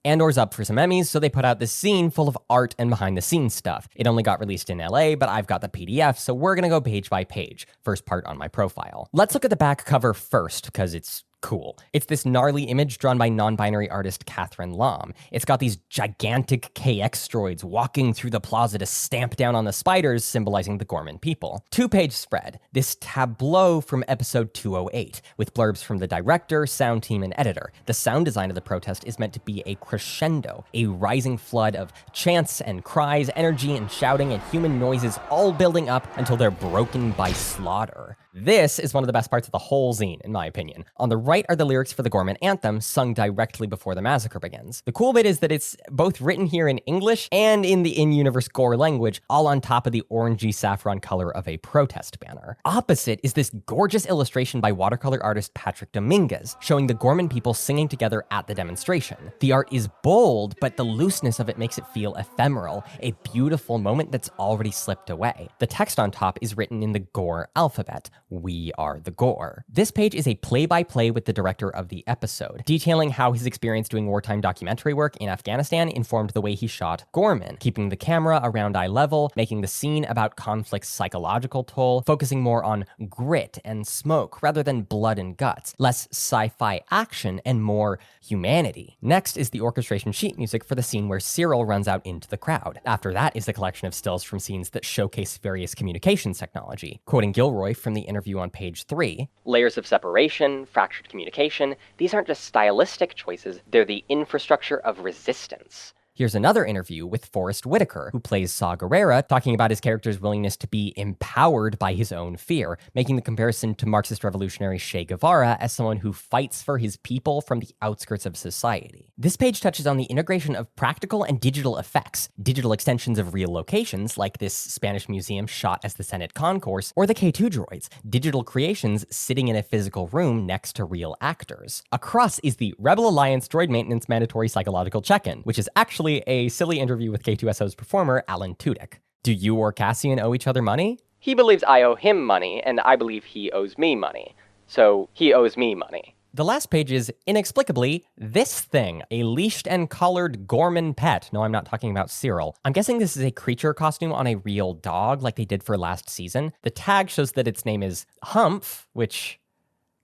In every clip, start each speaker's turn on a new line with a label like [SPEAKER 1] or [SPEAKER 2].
[SPEAKER 1] Andor's up for some Emmys, so they put out this zine full of art and behind-the-scenes stuff. It only got released in LA, but I've got the PDF, so we're gonna go page by page. First part on my profile. Let's look at the back cover first, because it's cool. It's this gnarly image drawn by non-binary artist Catherine Lam. It's got these gigantic KX droids walking through the plaza to stamp down on the spiders, symbolizing the Gorman people. Two-page spread, this tableau from episode 208, with blurbs from the director, sound team, and editor. The sound design of the protest is meant to be a crescendo, a rising flood of chants and cries, energy and shouting, and human noises all building up until they're broken by slaughter. This is one of the best parts of the whole zine, in my opinion. On the right are the lyrics for the Gorman anthem, sung directly before the massacre begins. The cool bit is that it's both written here in English and in the in-universe Gore language, all on top of the orangey saffron color of a protest banner. Opposite is this gorgeous illustration by watercolor artist Patrick Dominguez, showing the Gorman people singing together at the demonstration. The art is bold, but the looseness of it makes it feel ephemeral, a beautiful moment that's already slipped away. The text on top is written in the Gore alphabet. We are the Gore. This page is a play-by-play with the director of the episode, detailing how his experience doing wartime documentary work in Afghanistan informed the way he shot Gorman, keeping the camera around eye level, making the scene about conflict's psychological toll, focusing more on grit and smoke rather than blood and guts, less sci-fi action and more humanity. Next is the orchestration sheet music for the scene where Cyril runs out into the crowd. After that is the collection of stills from scenes that showcase various communications technology. Quoting Gilroy from the interview on page 3, layers of separation, fractured communication, these aren't just stylistic choices, they're the infrastructure of resistance. Here's another interview with Forrest Whitaker, who plays Saw Gerrera, talking about his character's willingness to be empowered by his own fear, making the comparison to Marxist revolutionary Che Guevara as someone who fights for his people from the outskirts of society. This page touches on the integration of practical and digital effects, digital extensions of real locations, like this Spanish museum shot as the Senate concourse, or the K2 droids, digital creations sitting in a physical room next to real actors. Across is the Rebel Alliance Droid Maintenance Mandatory Psychological Check-In, which is actually a silly interview with K2SO's performer, Alan Tudyk. Do you or Cassian owe each other money? He believes I owe him money, and I believe he owes me money. So he owes me money. The last page is, inexplicably, this thing, a leashed and collared Gorman pet. No, I'm not talking about Cyril. I'm guessing this is a creature costume on a real dog, like they did for last season. The tag shows that its name is Humph, which...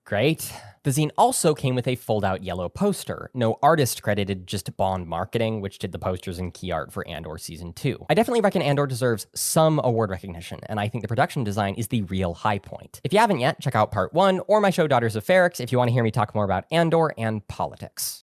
[SPEAKER 1] great. The zine also came with a fold-out yellow poster. No artist credited, just Bond Marketing, which did the posters and key art for Andor Season 2. I definitely reckon Andor deserves some award recognition, and I think the production design is the real high point. If you haven't yet, check out Part 1 or my show Daughters of Ferrix if you want to hear me talk more about Andor and politics.